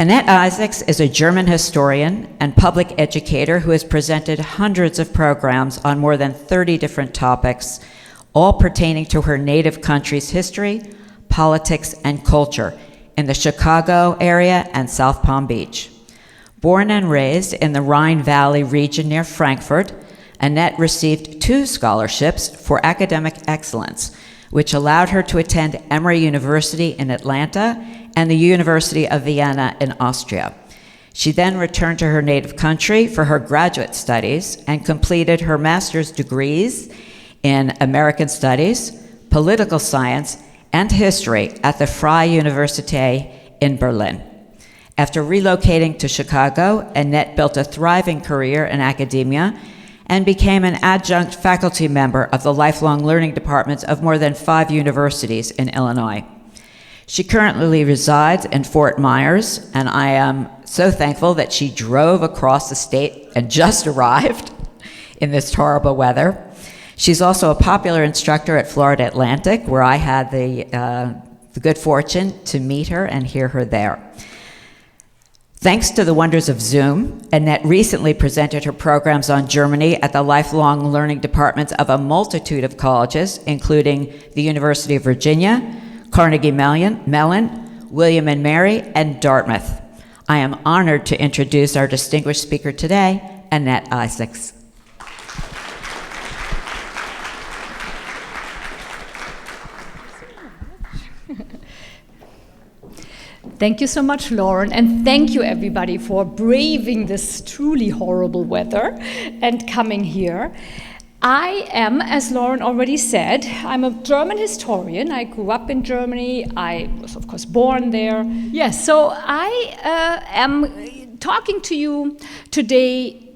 Annette Isaacs is a German historian and public educator who has presented hundreds of programs on more than 30 different topics, all pertaining to her native country's history, politics, and culture in the Chicago area and South Palm Beach. Born and raised in the Rhine Valley region near Frankfurt, Annette received 2 scholarships for academic excellence, which allowed her to attend Emory University in Atlanta and the University of Vienna in Austria. She then returned to her native country for her graduate studies and completed her master's degrees in American Studies, Political Science, and History at the Freie Universität in Berlin. After relocating to Chicago, Annette built a thriving career in academia and became an adjunct faculty member of the lifelong learning departments of more than 5 universities in Illinois. She currently resides in Fort Myers, and I am so thankful that she drove across the state and just arrived in this horrible weather. She's also a popular instructor at Florida Atlantic, where I had the good fortune to meet her and hear her there. Thanks to the wonders of Zoom, Annette recently presented her programs on Germany at the lifelong learning departments of a multitude of colleges, including the University of Virginia, Carnegie Mellon, William & Mary, and Dartmouth. I am honored to introduce our distinguished speaker today, Annette Isaacs. Thank you so much, Lauren, and thank you everybody for braving this truly horrible weather and coming here. I am, as Lauren already said, I'm a German historian. I grew up in Germany. I was, of course, born there. Yes, so I am talking to you today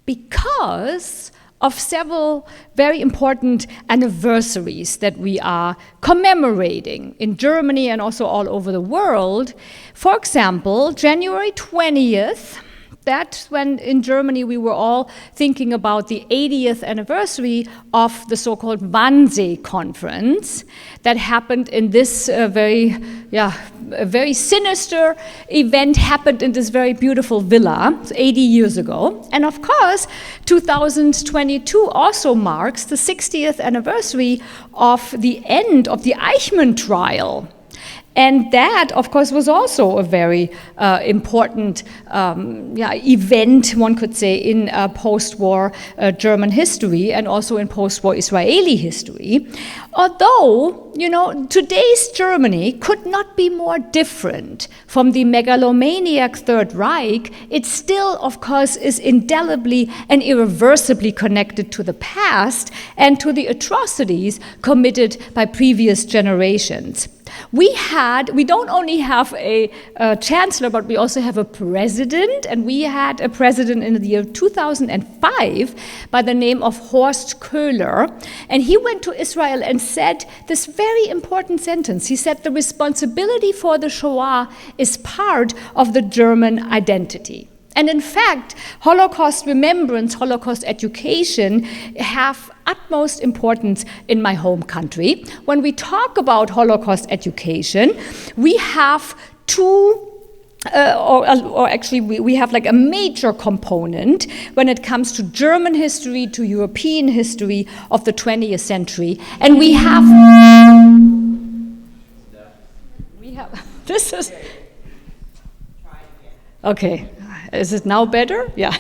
because of several very important anniversaries that we are commemorating in Germany and also all over the world. For example, January 20th, that's when in Germany we were all thinking about the 80th anniversary of the so-called Wannsee Conference that happened in this very sinister event happened in this very beautiful villa 80 years ago. And of course, 2022 also marks the 60th anniversary of the end of the Eichmann trial. And that, of course, was also a very important event, one could say, in post-war German history and also in post-war Israeli history. Although, today's Germany could not be more different from the megalomaniac Third Reich, it still, of course, is indelibly and irreversibly connected to the past and to the atrocities committed by previous generations. We don't only have a chancellor, but we also have a president, and we had a president in the year 2005 by the name of Horst Köhler, and he went to Israel and said this very important sentence. He said, "The responsibility for the Shoah is part of the German identity." And in fact, Holocaust remembrance, Holocaust education have utmost importance in my home country. When we talk about Holocaust education, we have we have like a major component when it comes to German history, to European history of the 20th century. And we have this is, okay. Is it now better? Yeah.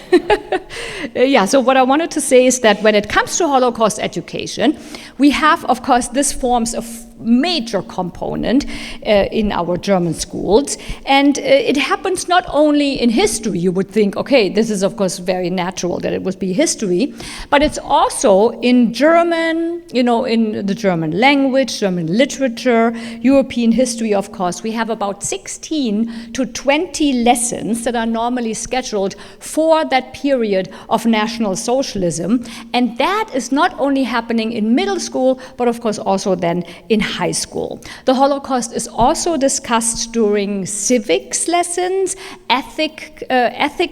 So what I wanted to say is that when it comes to Holocaust education, we have, of course, this forms a major component in our German schools. And it happens not only in history. You would think, okay, this is, of course, very natural that it would be history, but it's also in German, in the German language, German literature, European history, of course. We have about 16 to 20 lessons that are normally scheduled for that period of National Socialism. And that is not only happening in middle school, but of course also then in high school. The Holocaust is also discussed during civics lessons, ethic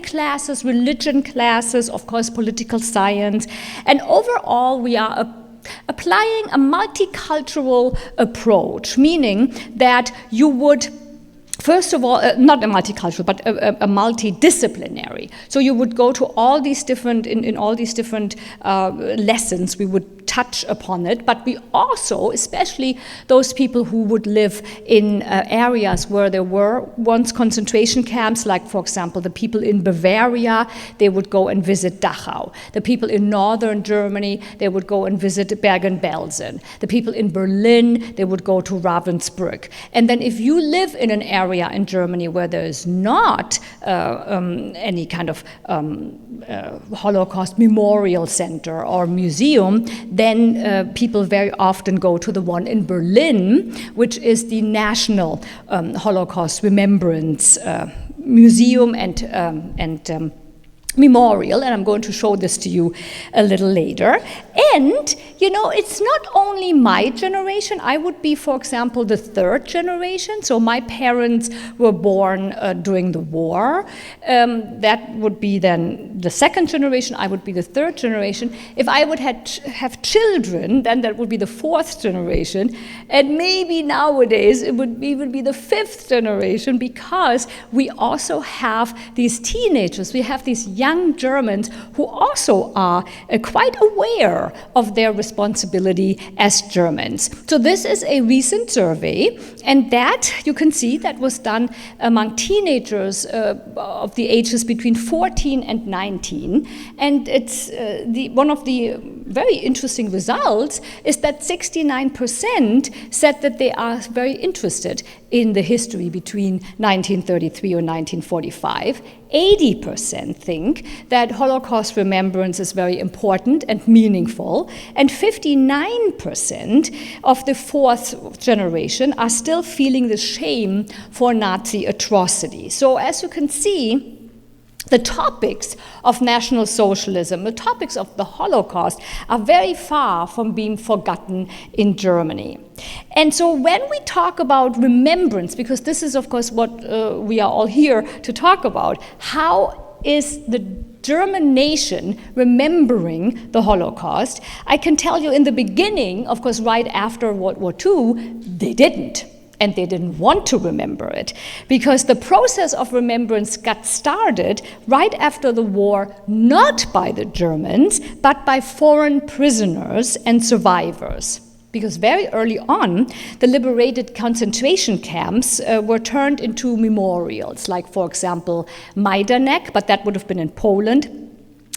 classes, religion classes, of course political science. And overall we are a applying a multicultural approach, meaning that you would, first of all, not a multicultural, but a multidisciplinary. So you would go to all these different, in all these different lessons, we would touch upon it, but we also, especially those people who would live in areas where there were once concentration camps, like, for example, the people in Bavaria, they would go and visit Dachau. The people in northern Germany, they would go and visit Bergen-Belsen. The people in Berlin, they would go to Ravensbrück. And then if you live in an area in Germany where there is not any kind of Holocaust memorial center or museum, then people very often go to the one in Berlin, which is the National Holocaust Remembrance Museum and memorial, and I'm going to show this to you a little later. And, you know, it's not only my generation. I would be, for example, the third generation. So my parents were born during the war. That would be then the second generation. I would be the third generation. If I would have children, then that would be the fourth generation. And maybe nowadays it would even be the fifth generation, because we also have these teenagers. We have these young Germans who also are quite aware of their responsibility as Germans. So this is a recent survey, and that you can see that was done among teenagers of the ages between 14 and 19. And it's one of the very interesting results is that 69% said that they are very interested in the history between 1933 or 1945. 80% think that Holocaust remembrance is very important and meaningful, and 59% of the fourth generation are still feeling the shame for Nazi atrocity. So as you can see, the topics of National Socialism, the topics of the Holocaust, are very far from being forgotten in Germany. And so when we talk about remembrance, because this is of course what we are all here to talk about, how is the German nation remembering the Holocaust? I can tell you in the beginning, of course, right after World War II, they didn't. And they didn't want to remember it, because the process of remembrance got started right after the war, not by the Germans, but by foreign prisoners and survivors. Because very early on, the liberated concentration camps were turned into memorials, like, for example, Majdanek, but that would have been in Poland.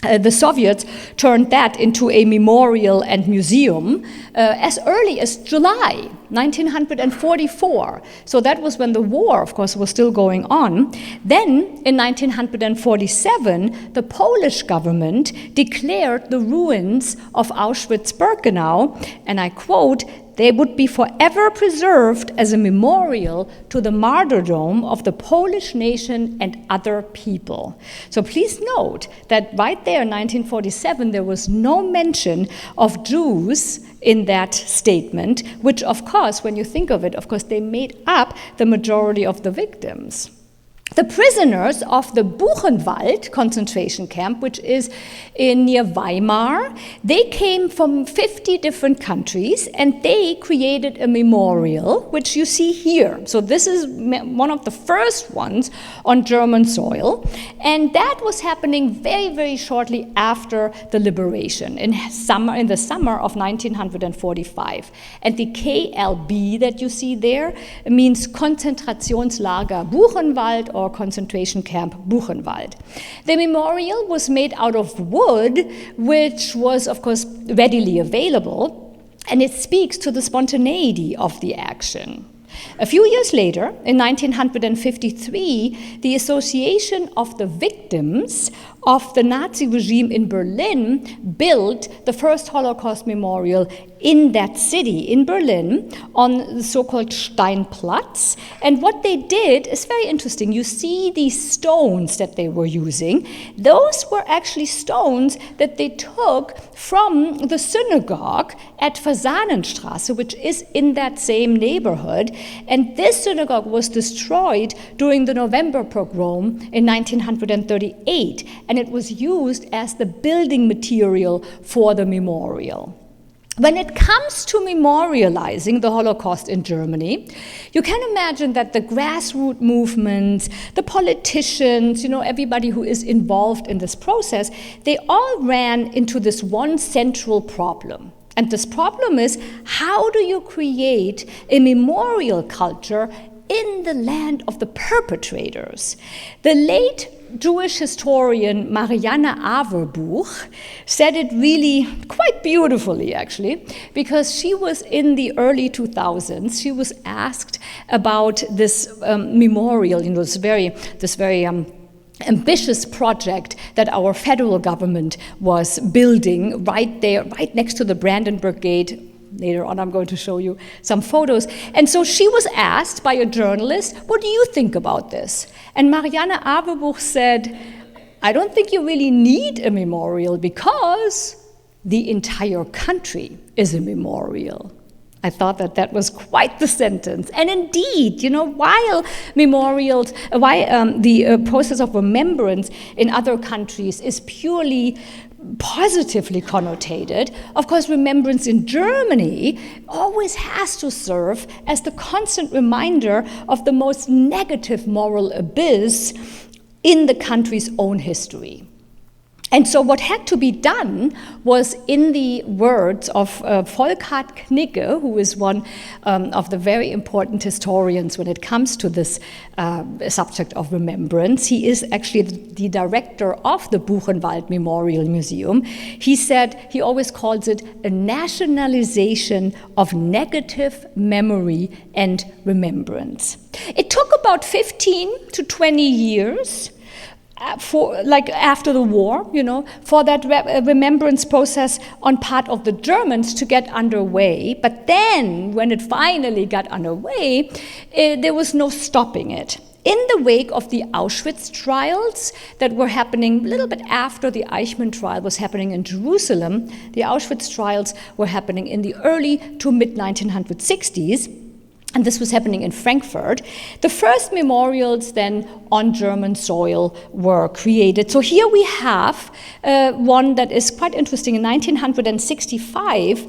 The Soviets turned that into a memorial and museum as early as July 1944. So that was when the war, of course, was still going on. Then, in 1947, the Polish government declared the ruins of Auschwitz-Birkenau, and I quote, "They would be forever preserved as a memorial to the martyrdom of the Polish nation and other people." So please note that right there in 1947, there was no mention of Jews in that statement, which of course, when you think of it, of course, they made up the majority of the victims. The prisoners of the Buchenwald concentration camp, which is near Weimar, they came from 50 different countries, and they created a memorial, which you see here. So this is one of the first ones on German soil, and that was happening very, very shortly after the liberation, in the summer of 1945. And the KLB that you see there means Konzentrationslager Buchenwald, or concentration camp Buchenwald. The memorial was made out of wood, which was, of course, readily available, and it speaks to the spontaneity of the action. A few years later, in 1953, the Association of the Victims of the Nazi regime in Berlin built the first Holocaust memorial in that city, in Berlin, on the so-called Steinplatz. And what they did is very interesting. You see these stones that they were using. Those were actually stones that they took from the synagogue at Fasanenstraße, which is in that same neighborhood. And this synagogue was destroyed during the November pogrom in 1938. And it was used as the building material for the memorial. When it comes to memorializing the Holocaust in Germany, you can imagine that the grassroots movements, the politicians, everybody who is involved in this process, they all ran into this one central problem. And this problem is, how do you create a memorial culture in the land of the perpetrators? The late Jewish historian Marianne Averbuch said it really quite beautifully, actually, because she was in the early 2000s. She was asked about this memorial, this very ambitious project that our federal government was building right there, right next to the Brandenburg Gate. Later on, I'm going to show you some photos. And so she was asked by a journalist, what do you think about this? And Marianne Averbuch said, I don't think you really need a memorial because the entire country is a memorial. I thought that was quite the sentence. And indeed, while the process of remembrance in other countries is purely positively connotated, of course, remembrance in Germany always has to serve as the constant reminder of the most negative moral abyss in the country's own history. And so what had to be done was, in the words of Volkhard Knigge, who is one of the very important historians when it comes to this subject of remembrance. He is actually the director of the Buchenwald Memorial Museum. He said, he always calls it a nationalization of negative memory and remembrance. It took about 15 to 20 years after the war, for that remembrance process on part of the Germans to get underway. But then, when it finally got underway, there was no stopping it. In the wake of the Auschwitz trials that were happening a little bit after the Eichmann trial was happening in Jerusalem, the Auschwitz trials were happening in the early to mid-1960s, and this was happening in Frankfurt. The first memorials then on German soil were created. So here we have one that is quite interesting in 1965,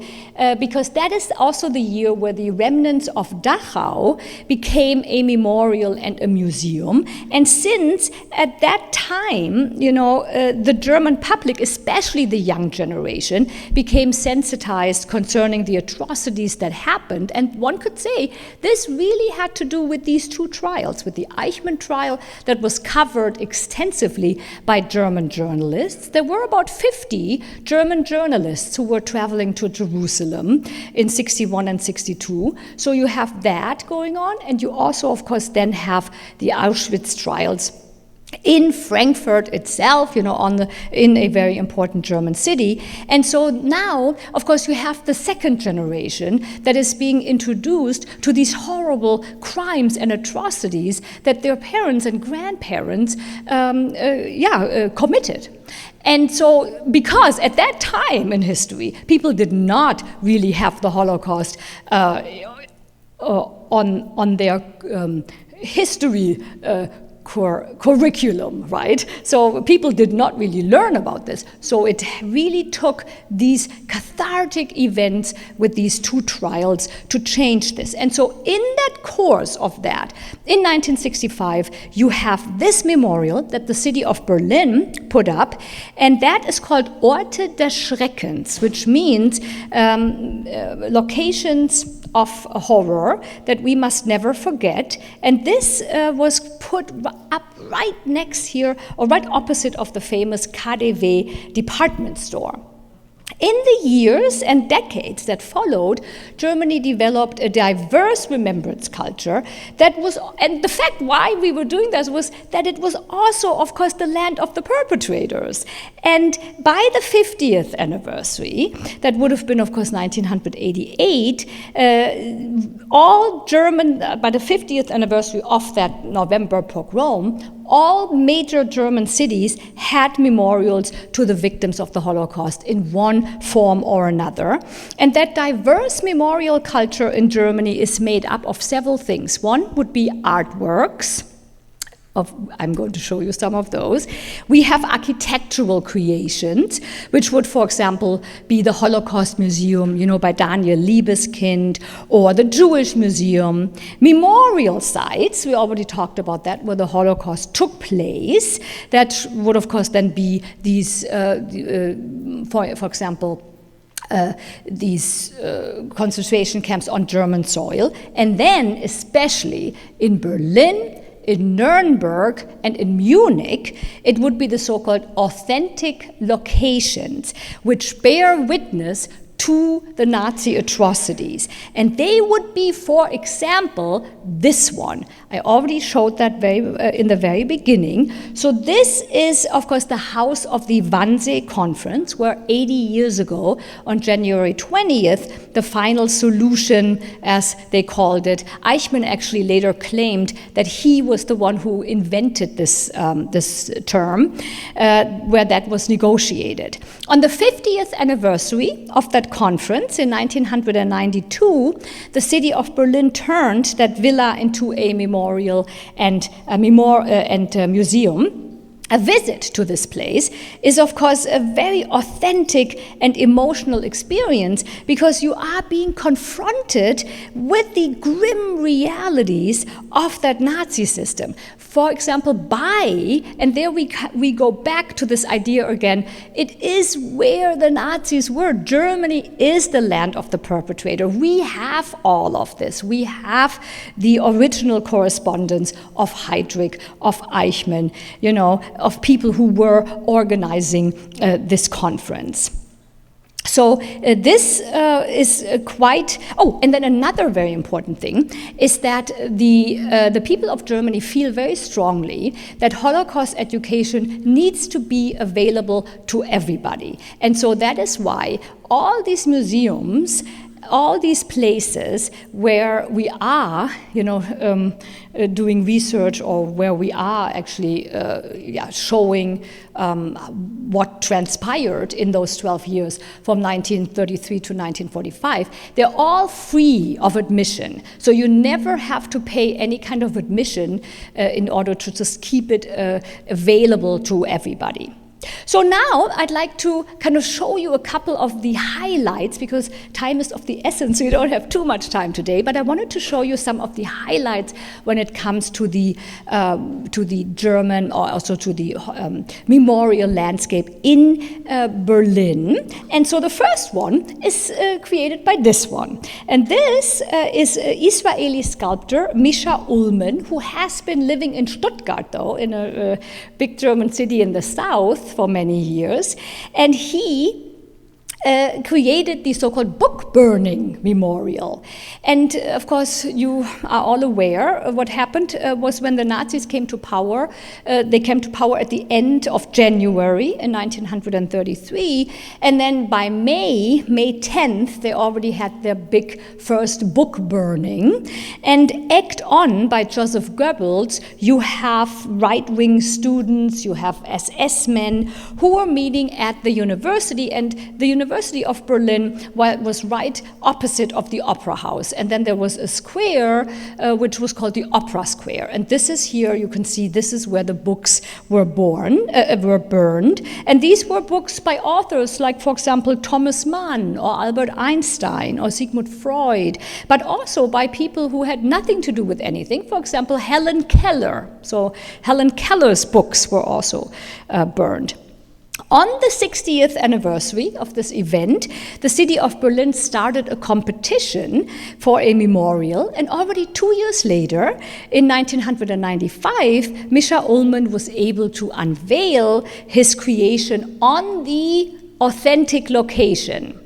because that is also the year where the remnants of Dachau became a memorial and a museum. And since at that time, the German public, especially the young generation, became sensitized concerning the atrocities that happened. And one could say this really had to do with these two trials, with the Eichmann trial that was covered extensively by German journalists. There were about 50 German journalists who were traveling to Jerusalem in 61 and 62. So you have that going on, and you also, of course, then have the Auschwitz trials in Frankfurt itself, in a very important German city. And so now, of course, you have the second generation that is being introduced to these horrible crimes and atrocities that their parents and grandparents committed. And so, because at that time in history, people did not really have the Holocaust on their history curriculum, right? So people did not really learn about this. So it really took these cathartic events with these two trials to change this. And so in that course of that, in 1965, you have this memorial that the city of Berlin put up, and that is called Orte des Schreckens, which means locations of horror that we must never forget. And this was put up right next here, or right opposite of the famous KaDeWe department store. In the years and decades that followed, Germany developed a diverse remembrance culture that was, and the fact why we were doing this was that it was also, of course, the land of the perpetrators. And by the 50th anniversary, that would have been, of course, 1988, all German, by the 50th anniversary of that November pogrom, all major German cities had memorials to the victims of the Holocaust in one form or another. And that diverse memorial culture in Germany is made up of several things. One would be artworks, I'm going to show you some of those. We have architectural creations, which would, for example, be the Holocaust Museum, by Daniel Liebeskind, or the Jewish Museum. Memorial sites, we already talked about that, where the Holocaust took place. That would, of course, then be these, for example, these concentration camps on German soil. And then, especially in Berlin, in Nuremberg, and in Munich, it would be the so-called authentic locations, which bear witness to the Nazi atrocities. And they would be, for example, this one. I already showed that in the very beginning. So this is, of course, the house of the Wannsee Conference, where 80 years ago, on January 20th, the final solution, as they called it, Eichmann actually later claimed that he was the one who invented this term, where that was negotiated. On the 50th anniversary of that conference in 1992, the city of Berlin turned that villa into a memorial and museum. A visit to this place is, of course, a very authentic and emotional experience, because you are being confronted with the grim realities of that Nazi system. For example, and there we go back to this idea again, it is where the Nazis were. Germany is the land of the perpetrator. We have all of this. We have the original correspondence of Heydrich, of Eichmann, of people who were organizing this conference. So this is quite. Oh, and then another very important thing is that the people of Germany feel very strongly that Holocaust education needs to be available to everybody, and so that is why all these museums, all these places where we are, doing research, or where we are actually showing what transpired in those 12 years from 1933 to 1945, they're all free of admission. So you never have to pay any kind of admission in order to just keep it available to everybody. So now I'd like to kind of show you a couple of the highlights, because time is of the essence, so you don't have too much time today, but I wanted to show you some of the highlights when it comes to the German, or also to the memorial landscape in Berlin. And so the first one is created by this one. And this is Israeli sculptor Misha Ullmann, who has been living in Stuttgart, though, in a big German city in the south, for many years, and he created the so-called book burning memorial. And of course, you are all aware of what happened was when the Nazis came to power. They came to power at the end of January in 1933, and then by May 10th, they already had their big first book burning. And egged on by Joseph Goebbels, you have right-wing students, you have SS men who were meeting at the university, and the University of Berlin was right opposite of the Opera House. And then there was a square which was called the Opera Square. And this is here, you can see this is where the books were burned. And these were books by authors like, for example, Thomas Mann or Albert Einstein or Sigmund Freud, but also by people who had nothing to do with anything. For example, Helen Keller. So Helen Keller's books were also burned. On the 60th anniversary of this event, the city of Berlin started a competition for a memorial, and already 2 years later, in 1995, Misha Ullmann was able to unveil his creation on the authentic location.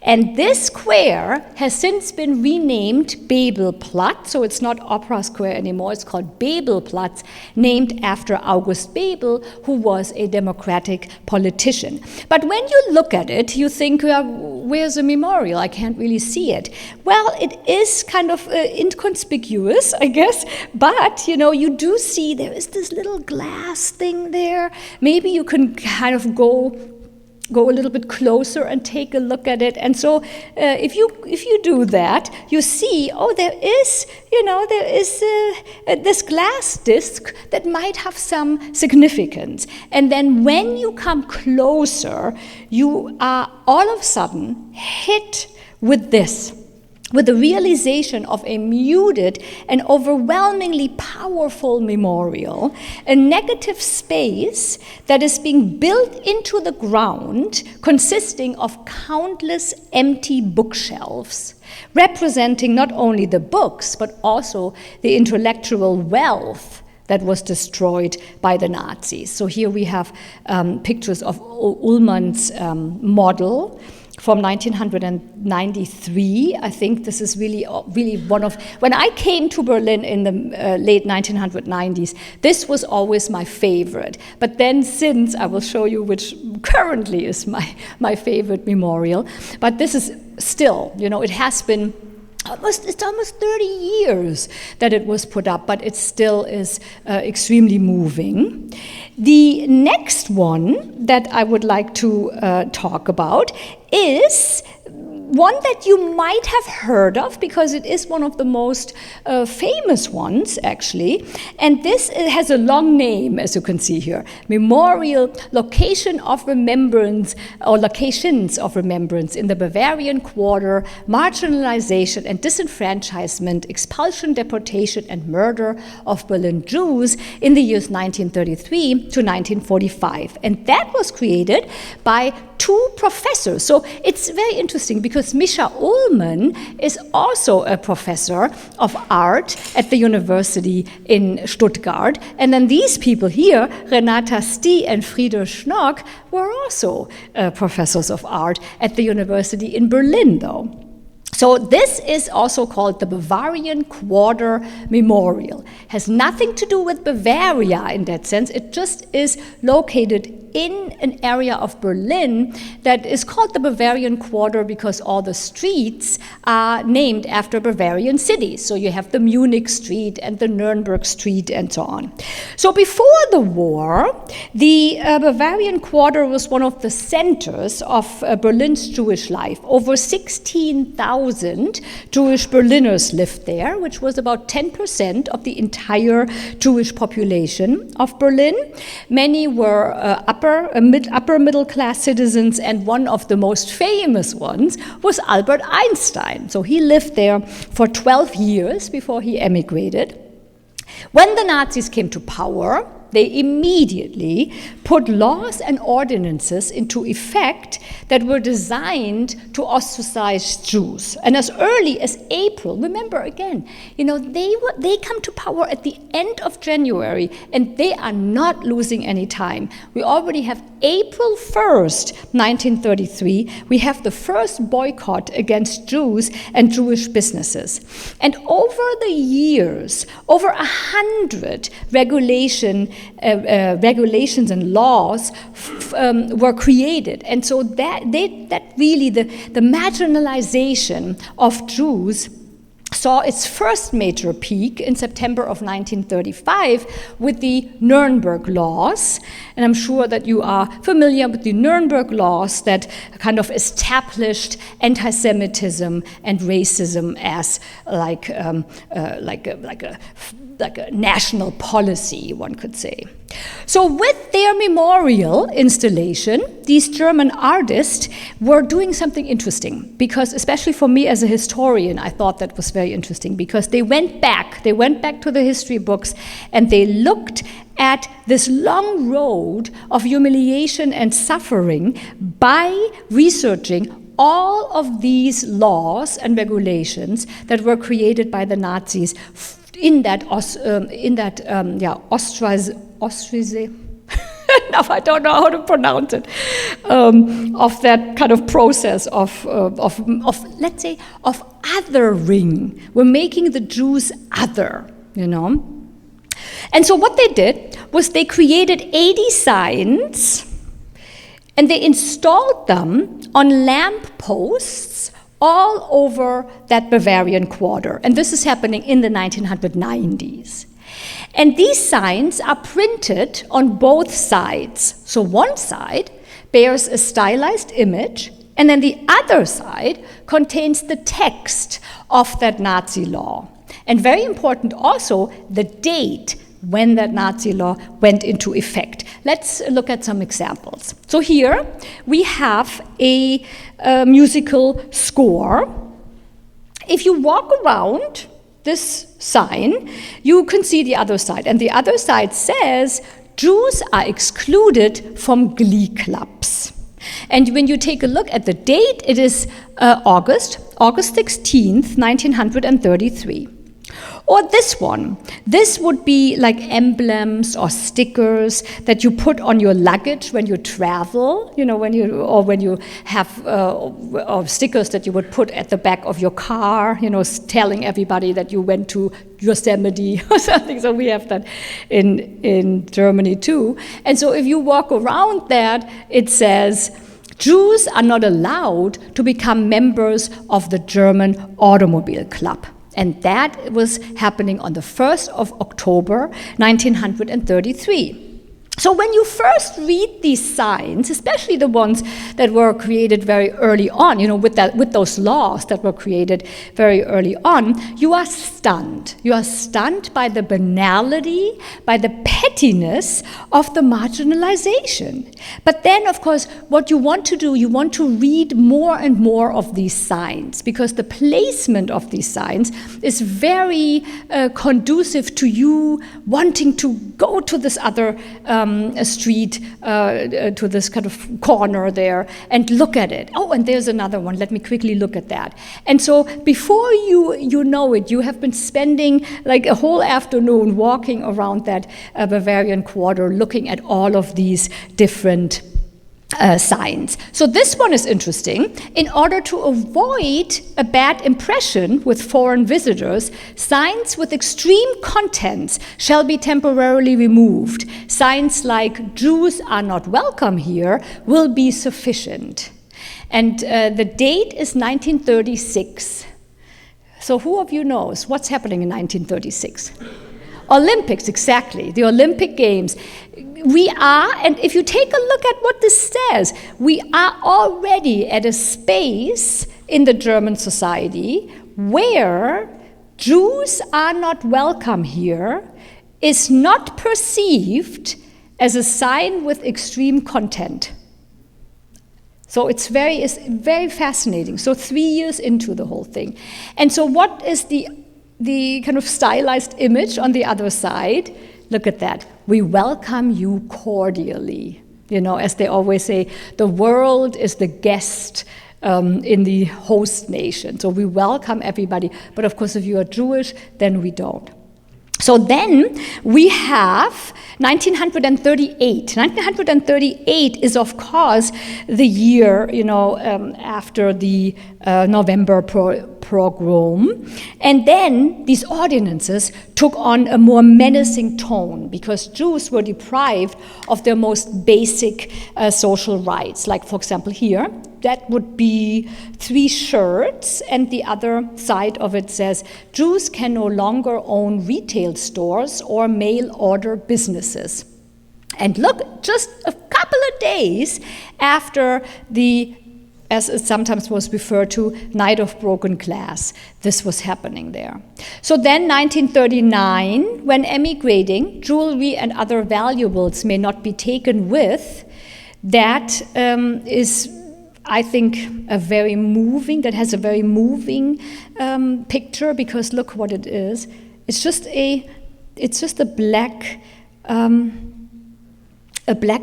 And this square has since been renamed Bebelplatz, so it's not Opera Square anymore, it's called Bebelplatz, named after August Bebel, who was a democratic politician. But when you look at it, you think, where's the memorial? I can't really see it. Well, it is kind of inconspicuous, I guess, but you do see there is this little glass thing there. Maybe you can kind of go go a little bit closer and take a look at it. And so if you do that, you see, oh, there is this glass disc that might have some significance. And then when you come closer, you are all of a sudden hit with this, with the realization of a muted and overwhelmingly powerful memorial, a negative space that is being built into the ground, consisting of countless empty bookshelves, representing not only the books, but also the intellectual wealth that was destroyed by the Nazis. So here we have pictures of Ullmann's model from 1993. I think this is really one of, when I came to Berlin in the late 1990s, this was always my favorite. But then since, I will show you which currently is my favorite memorial, but this is still, it has been it's almost 30 years that it was put up, but it still is extremely moving. The next one that I would like to talk about is one that you might have heard of, because it is one of the most famous ones, actually. And this has a long name, as you can see here. Memorial Location of Remembrance, or Locations of Remembrance in the Bavarian Quarter, Marginalization and Disenfranchisement, Expulsion, Deportation, and Murder of Berlin Jews in the years 1933 to 1945. And that was created by two professors. So it's very interesting, because Mischa Ullmann is also a professor of art at the university in Stuttgart. And then these people here, Renata Stie and Frieder Schnock, were also professors of art at the university in Berlin, though. So this is also called the Bavarian Quarter Memorial. Has nothing to do with Bavaria in that sense. It just is located in an area of Berlin that is called the Bavarian Quarter because all the streets are named after Bavarian cities. So you have the Munich Street and the Nuremberg Street and so on. So before the war, the Bavarian Quarter was one of the centers of Berlin's Jewish life. Over 16,000 Jewish Berliners lived there, which was about 10% of the entire Jewish population of Berlin. Many were upper middle class citizens, and one of the most famous ones was Albert Einstein. So he lived there for 12 years before he emigrated. When the Nazis came to power, they immediately put laws and ordinances into effect that were designed to ostracize Jews. And as early as April, remember again, they come to power at the end of January, and they are not losing any time. We already have April 1st, 1933, we have the first boycott against Jews and Jewish businesses. And over the years, over 100 regulations and laws were created. And so that really, the marginalization of Jews saw its first major peak in September of 1935 with the Nuremberg laws. And I'm sure that you are familiar with the Nuremberg laws that kind of established anti-Semitism and racism as like a national policy, one could say. So with their memorial installation, these German artists were doing something interesting, because especially for me as a historian, I thought that was very interesting, because they went back to the history books, and they looked at this long road of humiliation and suffering by researching all of these laws and regulations that were created by the Nazis in that now I don't know how to pronounce it, of that kind of process of let's say, of othering. We're making the Jews other, And so what they did was they created 80 signs, and they installed them on lamp posts all over that Bavarian Quarter. And this is happening in the 1990s. And these signs are printed on both sides. So one side bears a stylized image, and then the other side contains the text of that Nazi law. And very important also, the date when that Nazi law went into effect. Let's look at some examples. So here we have a musical score. If you walk around this sign, you can see the other side. And the other side says, Jews are excluded from glee clubs. And when you take a look at the date, it is August 16th, 1933. Or this one. This would be like emblems or stickers that you put on your luggage when you travel, when you have or stickers that you would put at the back of your car, telling everybody that you went to Yosemite or something. So we have that in Germany too. And so if you walk around that, it says, Jews are not allowed to become members of the German Automobile Club. And that was happening on the 1st of October, 1933. So when you first read these signs, especially the ones that were created very early on, with those laws that were created very early on, you are stunned. You are stunned by the banality, by the pettiness of the marginalization. But then, of course, what you want to do, you want to read more and more of these signs, because the placement of these signs is very conducive to you wanting to go to this other a street, to this kind of corner there, and look at it. Oh, and there's another one. Let me quickly look at that. And so before you know it, you have been spending like a whole afternoon walking around that Bavarian Quarter, looking at all of these different signs. So this one is interesting. In order to avoid a bad impression with foreign visitors, signs with extreme contents shall be temporarily removed. Signs like Jews are not welcome here will be sufficient. And the date is 1936. So who of you knows what's happening in 1936? Olympics, exactly, the Olympic Games. We are, and if you take a look at what this says, we are already at a space in the German society where Jews are not welcome here is not perceived as a sign with extreme content. So it's very fascinating. So 3 years into the whole thing. And so what is the kind of stylized image on the other side? Look at that. We welcome you cordially. As they always say, the world is the guest in the host nation. So we welcome everybody. But of course, if you are Jewish, then we don't. So then we have 1938. 1938 is, of course, the year, after the November pogrom. And then these ordinances took on a more menacing tone because Jews were deprived of their most basic social rights. Like, for example, here, that would be 3 shirts, and the other side of it says, Jews can no longer own retail stores or mail order businesses. And look, just a couple of days after the, as it sometimes was referred to, Night of Broken Glass, this was happening there. So then 1939, when emigrating, jewelry and other valuables may not be taken with, that is, I think, has a very moving picture, because look what it is. It's just a black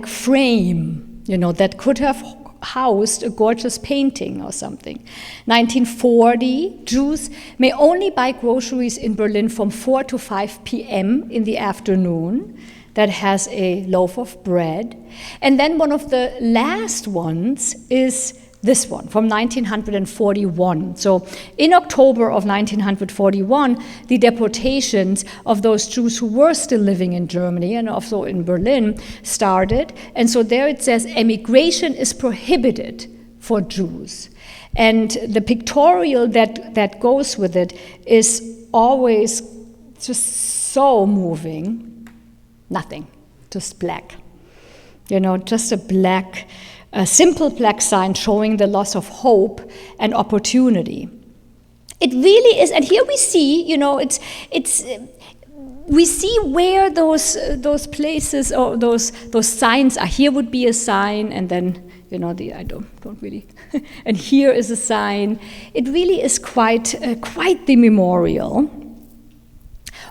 frame, that could have housed a gorgeous painting or something. 1940, Jews may only buy groceries in Berlin from 4 to 5 p.m. in the afternoon. That has a loaf of bread. And then one of the last ones is this one from 1941. So in October of 1941, the deportations of those Jews who were still living in Germany and also in Berlin started. And so there it says, emigration is prohibited for Jews. And the pictorial that goes with it is always just so moving. Nothing, just black. Just a black a simple black sign showing the loss of hope and opportunity. It really is, and here we see, we see where those places or those signs are. Here would be a sign, and then I don't really, and here is a sign. It really is quite the memorial.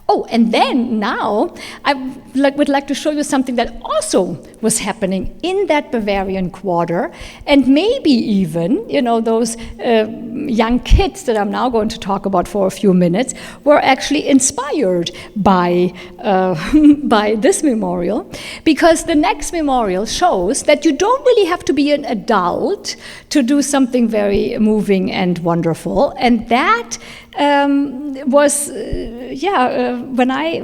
Oh, and then now I would like to show you something that also was happening in that Bavarian Quarter, and maybe even, those young kids that I'm now going to talk about for a few minutes were actually inspired by this memorial, because the next memorial shows that you don't really have to be an adult to do something very moving and wonderful, and that was when I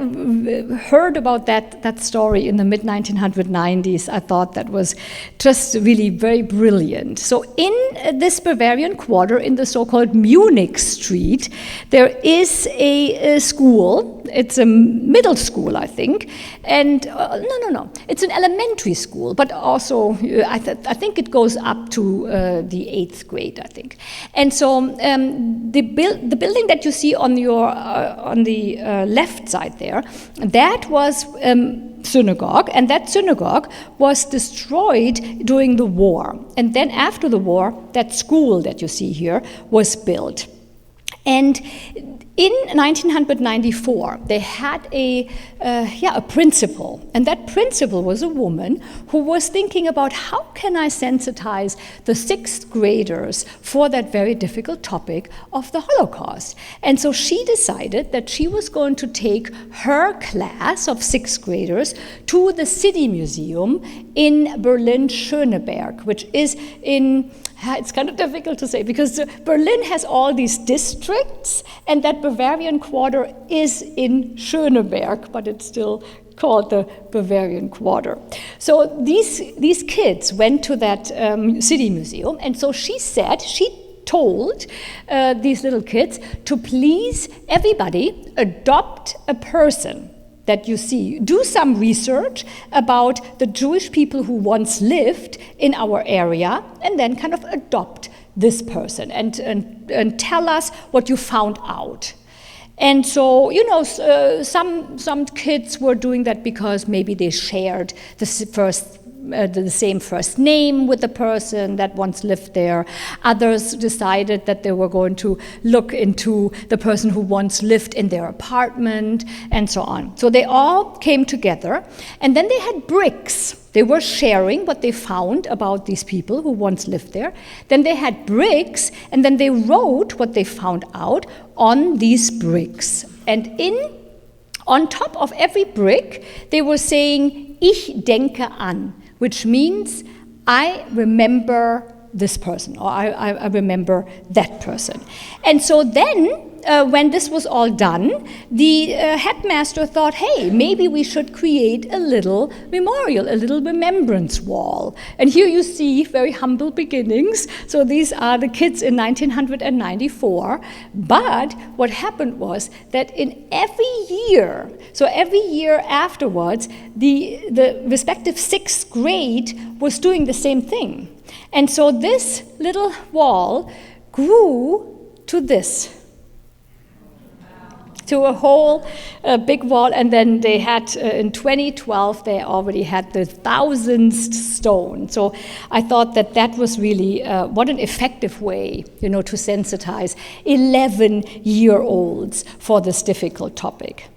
heard about that story in the mid-1990s, I thought that was just really very brilliant. So in this Bavarian Quarter, in the so-called Munich Street, there is a school. It's a middle school, I think, and no, it's an elementary school, but also I think it goes up to the 8th grade, I think. And so the building that you see on the left side there, that was synagogue, and that synagogue was destroyed during the war. And then after the war, that school that you see here was built. And in 1994, they had a principal, and that principal was a woman who was thinking about how can I sensitize the 6th graders for that very difficult topic of the Holocaust. And so she decided that she was going to take her class of 6th graders to the City Museum in Berlin-Schöneberg, which is in... It's kind of difficult to say because Berlin has all these districts, and that Bavarian Quarter is in Schöneberg, but it's still called the Bavarian Quarter. So these kids went to that city museum, and so she told these little kids to please everybody adopt a person that you see. Do some research about the Jewish people who once lived in our area, and then kind of adopt this person and tell us what you found out. And so, some kids were doing that because maybe they shared the same first name with the person that once lived there. Others decided that they were going to look into the person who once lived in their apartment, and so on. So they all came together, and then they had bricks. They were sharing what they found about these people who once lived there. Then they had bricks, and then they wrote what they found out on these bricks. And on top of every brick, they were saying, Ich denke an, which means I remember this person, or I remember that person. And so then, when this was all done, the headmaster thought, hey, maybe we should create a little memorial, a little remembrance wall. And here you see very humble beginnings. So these are the kids in 1994. But what happened was that in every year afterwards, the respective 6th grade was doing the same thing. And so this little wall grew to this. To a whole big wall, and then they had, in 2012, they already had the 1,000th stone. So I thought that was really, what an effective way, to sensitize 11-year-olds for this difficult topic.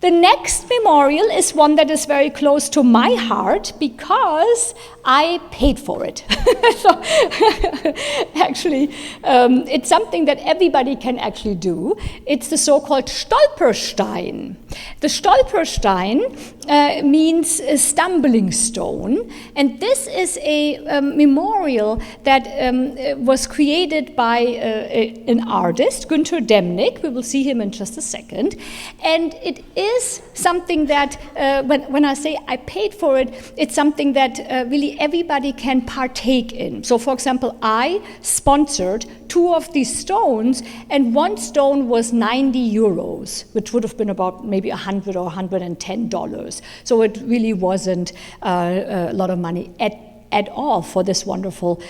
The next memorial is one that is very close to my heart because I paid for it. So actually, it's something that everybody can actually do. It's the so-called Stolperstein. The Stolperstein means a stumbling stone, and this is a memorial that was created by an artist, Günther Demnig. We will see him in just a second. And it is something that, when I say I paid for it, it's something that really everybody can partake in. So, for example, I sponsored 2 of these stones, and one stone was 90 euros, which would have been about maybe $100 or $110. So it really wasn't a lot of money at at all for this wonderful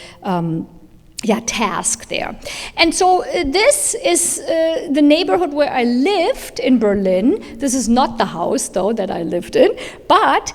task there. And so this is the neighborhood where I lived in Berlin. This is not the house, though, that I lived in, but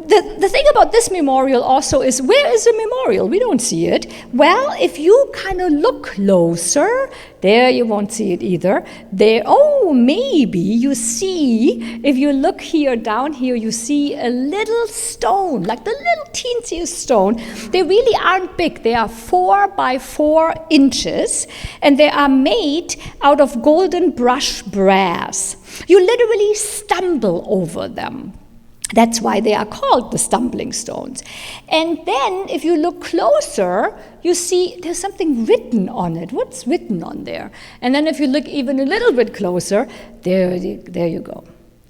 the thing about this memorial also is, where is the memorial? We don't see it. Well, if you kind of look closer, there you won't see it either. There, maybe you see, if you look here, down here, you see a little stone, like the little teensiest stone. They really aren't big. They are 4 by 4 inches, and they are made out of golden brush brass. You literally stumble over them. That's why they are called the stumbling stones. And then, if you look closer, you see there's something written on it. What's written on there? And then if you look even a little bit closer, there you go.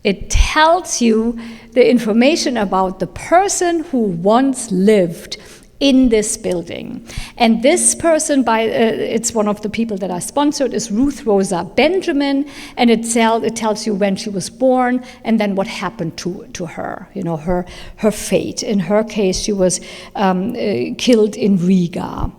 It tells you the information about the person who once lived in this building. And this person, it's one of the people that I sponsored, is Ruth Rosa Benjamin, and it tells you when she was born and then what happened to her, her fate. In her case, she was killed in Riga.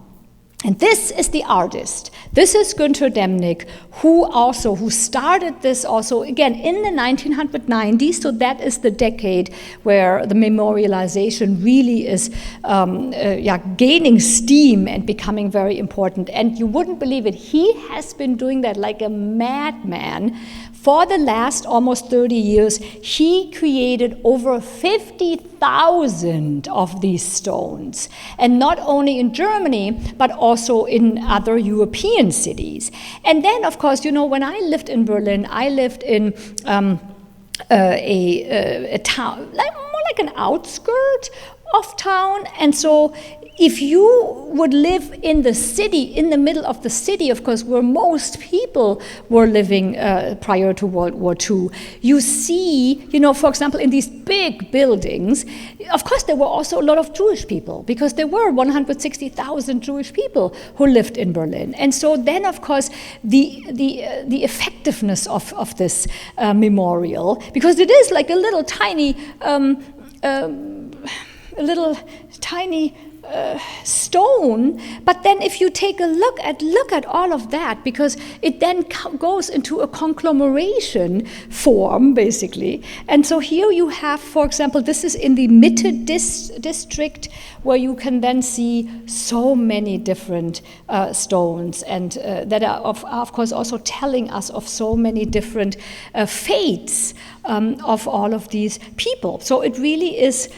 And this is the artist. This is Günter Demnig, who started this also, again, in the 1990s, so that is the decade where the memorialization really is gaining steam and becoming very important. And you wouldn't believe it, he has been doing that like a madman. For the last almost 30 years, he created over 50,000 of these stones. And not only in Germany, but also in other European cities. And then, of course, when I lived in Berlin, I lived in a town, more like an outskirt of town. And so if you would live in the city, in the middle of the city, of course, where most people were living prior to World War II, you see, for example, in these big buildings, of course, there were also a lot of Jewish people, because there were 160,000 Jewish people who lived in Berlin. And so then, of course, the effectiveness of this memorial, because it is like a little tiny stone, but then if you take a look at all of that, because it then goes into a conglomeration form, basically. And so here you have, for example, this is in the Mitte district, where you can then see so many different stones, and that are of course also telling us of so many different fates of all of these people. So it really is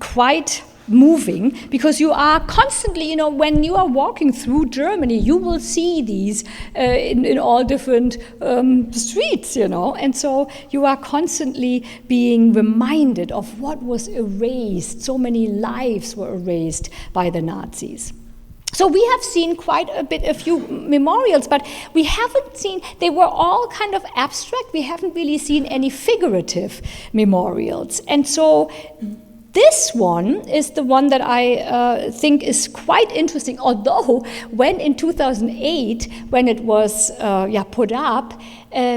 quite moving, because you are constantly, when you are walking through Germany, you will see these in all different streets, and so you are constantly being reminded of what was erased. So many lives were erased by the Nazis. So we have seen quite a few memorials, but we haven't seen, they were all kind of abstract. We haven't really seen any figurative memorials. And so this one is the one that I think is quite interesting, although when in 2008, when it was put up,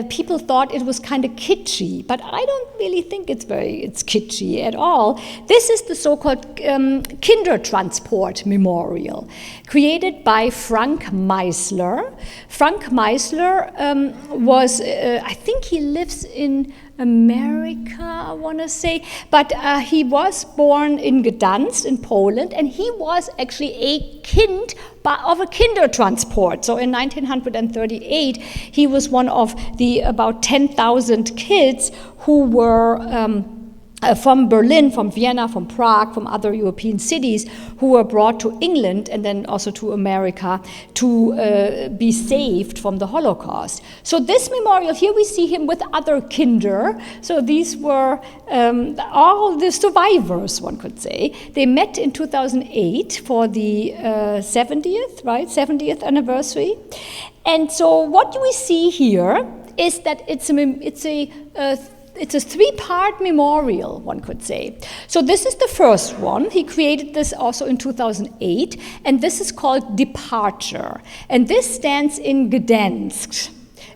people thought it was kind of kitschy, but I don't really think it's kitschy at all. This is the so-called Kindertransport Memorial, created by Frank Meisler. Frank Meisler was, I think he lives in America, I want to say, but he was born in Gdansk in Poland, and he was actually a kind of a Kindertransport. So in 1938, he was one of the about 10,000 kids who were from Berlin, from Vienna, from Prague, from other European cities, who were brought to England and then also to America to be saved from the Holocaust. So this memorial, here we see him with other Kinder. So these were all the survivors, one could say. They met in 2008 for the 70th anniversary. And so what we see here is that it's a three-part memorial, one could say. So this is the first one. He created this also in 2008, and this is called Departure. And this stands in Gdansk,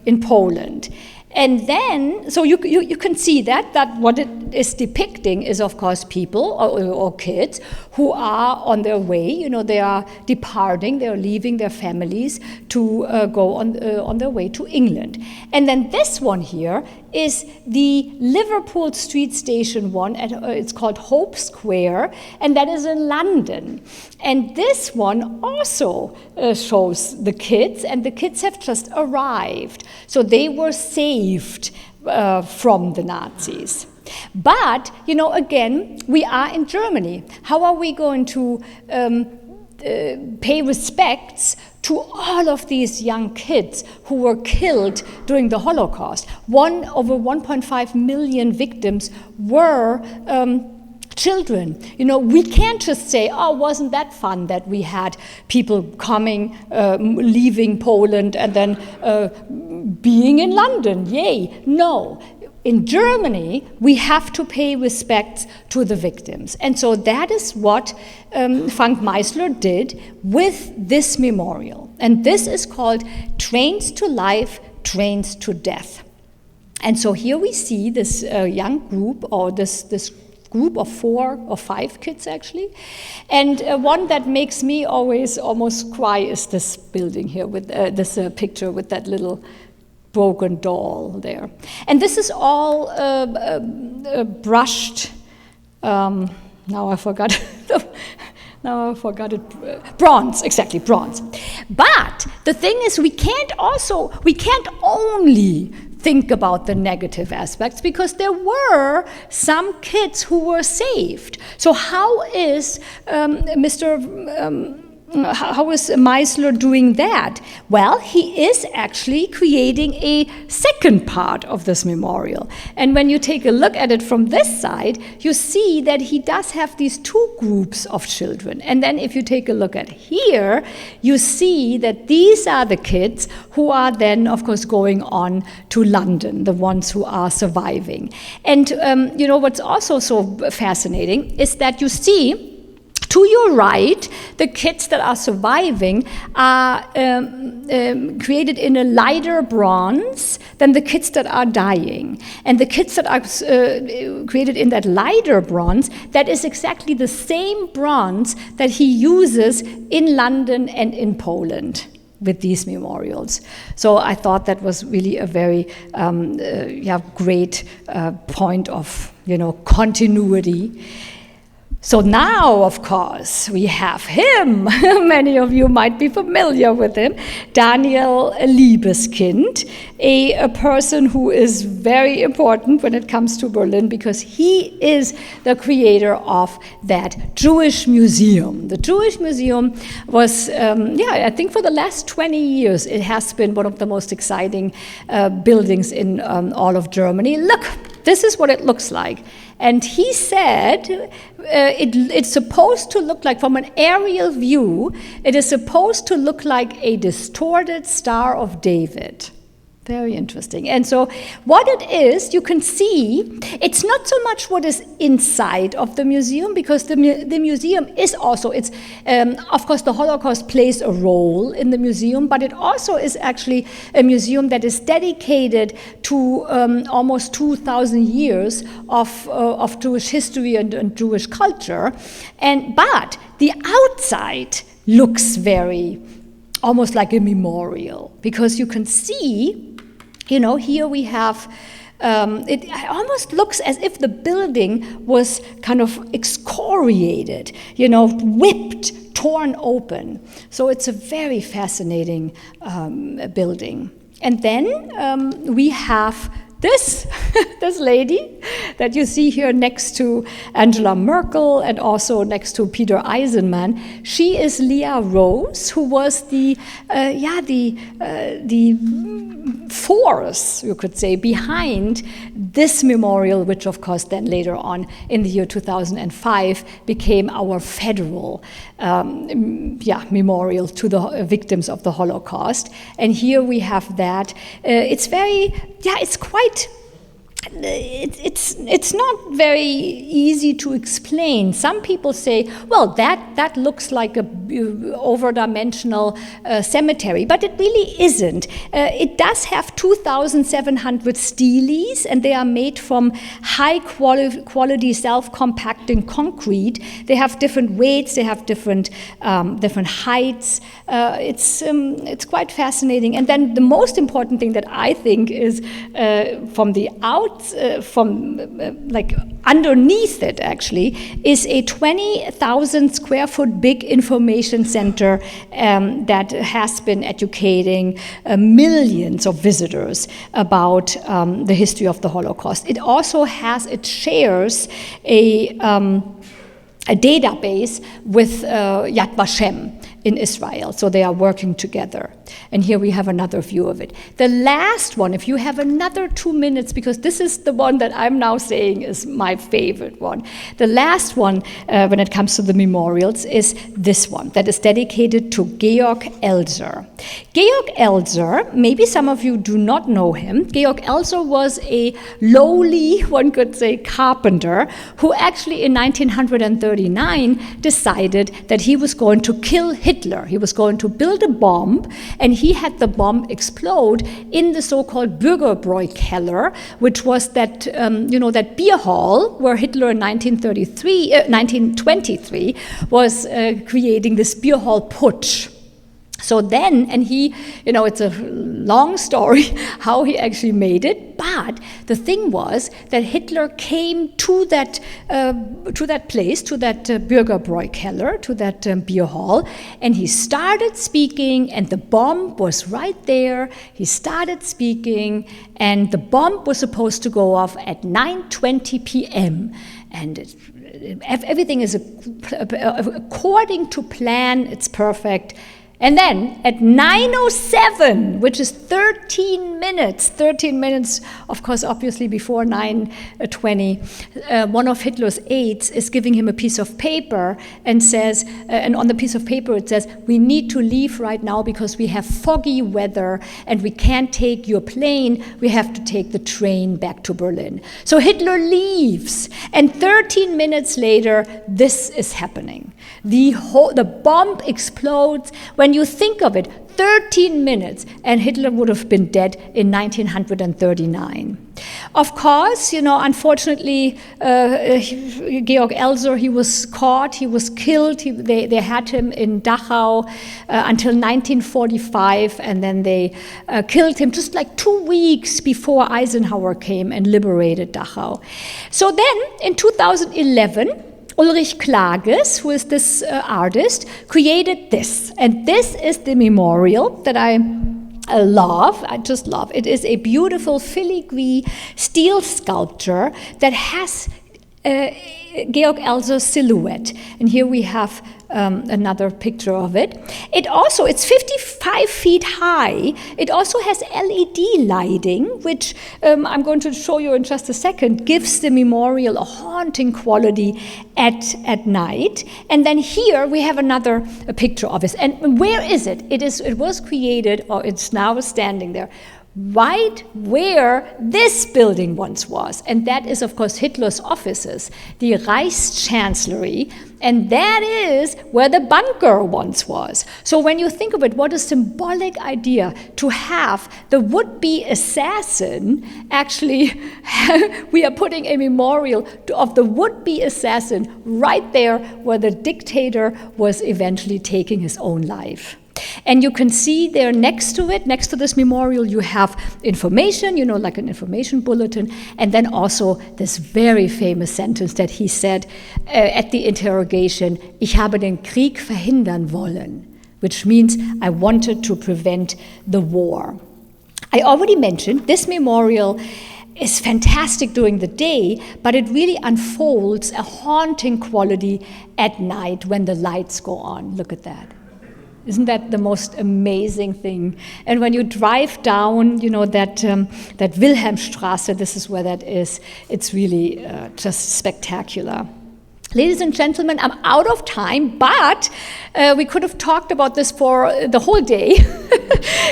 in Poland. And then, so you can see that what it is depicting is, of course, people or kids who are on their way. They are departing, they are leaving their families to go on their way to England. And then this one here is the Liverpool Street Station one. It's called Hope Square, and that is in London. And this one also shows the kids, and the kids have just arrived. So they were saved from the Nazis. But, again, we are in Germany. How are we going to pay respects to all of these young kids who were killed during the Holocaust? Over 1.5 million victims were children. We can't just say, oh, wasn't that fun that we had people coming, leaving Poland and then being in London, yay. No. In Germany, we have to pay respects to the victims. And so that is what Frank Meisler did with this memorial. And this is called Trains to Life, Trains to Death. And so here we see this young group, or this group of 4 or 5 kids, actually. And one that makes me always almost cry is this building here, with this picture with that little broken doll there. And this is all brushed, now I forgot it, bronze, exactly, bronze. But the thing is, we can't only think about the negative aspects, because there were some kids who were saved. So how is how is Meisler doing that? Well, he is actually creating a second part of this memorial. And when you take a look at it from this side, you see that he does have these 2 groups of children. And then if you take a look at here, you see that these are the kids who are then, of course, going on to London, the ones who are surviving. And what's also so fascinating is that you see, to your right, the kids that are surviving are created in a lighter bronze than the kids that are dying. And the kids that are created in that lighter bronze, that is exactly the same bronze that he uses in London and in Poland with these memorials. So I thought that was really a very great point of continuity. So now, of course, we have him. Many of you might be familiar with him, Daniel Liebeskind, a person who is very important when it comes to Berlin, because he is the creator of that Jewish museum. The Jewish Museum was, I think for the last 20 years, it has been one of the most exciting buildings in all of Germany. Look, this is what it looks like. And he said it's supposed to look like, from an aerial view, it is supposed to look like a distorted Star of David. Very interesting. And so what it is, you can see, it's not so much what is inside of the museum, because the museum is also, of course, the Holocaust plays a role in the museum, but it also is actually a museum that is dedicated to almost 2,000 years of Jewish history and Jewish culture. But the outside looks very, almost like a memorial, because you can see, here we have, it almost looks as if the building was kind of excoriated, whipped, torn open. So it's a very fascinating building. And then we have this lady that you see here next to Angela Merkel and also next to Peter Eisenman. She is Leah Rose, who was the force, you could say, behind this memorial, which of course then later on in the year 2005 became our federal memorial to the victims of the Holocaust. And here we have that. It's quite it's not very easy to explain. Some people say, well, that looks like a over-dimensional cemetery, but it really isn't. It does have 2,700 steles, and they are made from high-quality self-compacting concrete. They have different weights, they have different heights. It's quite fascinating. And then the most important thing that I think is like underneath it actually is a 20,000 square foot big information center that has been educating millions of visitors about the history of the Holocaust. It shares a database with Yad Vashem in Israel, so they are working together. And here we have another view of it. The last one, if you have another 2 minutes, because this is the one that I'm now saying is my favorite one. The last one, when it comes to the memorials, is this one that is dedicated to Georg Elser. Georg Elser, maybe some of you do not know him. Georg Elser was a lowly, one could say, carpenter who actually in 1939 decided that he was going to kill Hitler. He was going to build a bomb, and he had the bomb explode in the so-called Bürgerbräu-Keller, which was that, that beer hall where Hitler in 1923 was creating this beer hall putsch. So then, and he, it's a long story how he actually made it, but the thing was that Hitler came to that place, to that Bürgerbräu-Keller, to that beer hall, and he started speaking, and the bomb was right there. He started speaking, and the bomb was supposed to go off at 9:20 p.m., and everything is according to plan. It's perfect. And then at 9:07, which is 13 minutes, of course, obviously before 9:20, one of Hitler's aides is giving him a piece of paper and says, and on the piece of paper it says, we need to leave right now because we have foggy weather and we can't take your plane, we have to take the train back to Berlin. So Hitler leaves, and 13 minutes later, this is happening. The bomb explodes. When you think of it, 13 minutes, and Hitler would have been dead in 1939. Of course, unfortunately, Georg Elser, he was caught, he was killed. They had him in Dachau until 1945, and then they killed him just like 2 weeks before Eisenhower came and liberated Dachau. So then, in 2011, Ulrich Klages, who is this artist, created this. And this is the memorial that I just love. It is a beautiful filigree steel sculpture that has Georg Elser's silhouette. And here we have another picture of it. It's 55 feet high. It also has LED lighting, which I'm going to show you in just a second, gives the memorial a haunting quality at night. And then here we have another picture of it. And where is it? It was created, or it's now standing there, right where this building once was. And that is, of course, Hitler's offices, the Reichschancellery, and that is where the bunker once was. So when you think of it, what a symbolic idea to have the would-be assassin, actually, we are putting a memorial of the would-be assassin right there where the dictator was eventually taking his own life. And you can see there next to it, next to this memorial, you have information, like an information bulletin, and then also this very famous sentence that he said at the interrogation, "Ich habe den Krieg verhindern wollen," which means I wanted to prevent the war. I already mentioned this memorial is fantastic during the day, but it really unfolds a haunting quality at night when the lights go on. Look at that. Isn't that the most amazing thing? And when you drive down, that Wilhelmstraße, this is where that is, it's really just spectacular. Ladies and gentlemen, I'm out of time, but we could have talked about this for the whole day.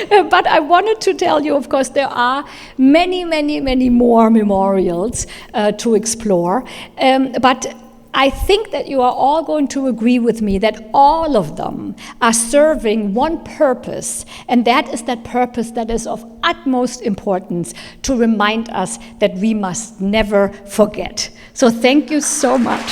But I wanted to tell you, of course, there are many, many, many more memorials to explore. But I think that you are all going to agree with me that all of them are serving one purpose, and that is that purpose that is of utmost importance to remind us that we must never forget. So thank you so much.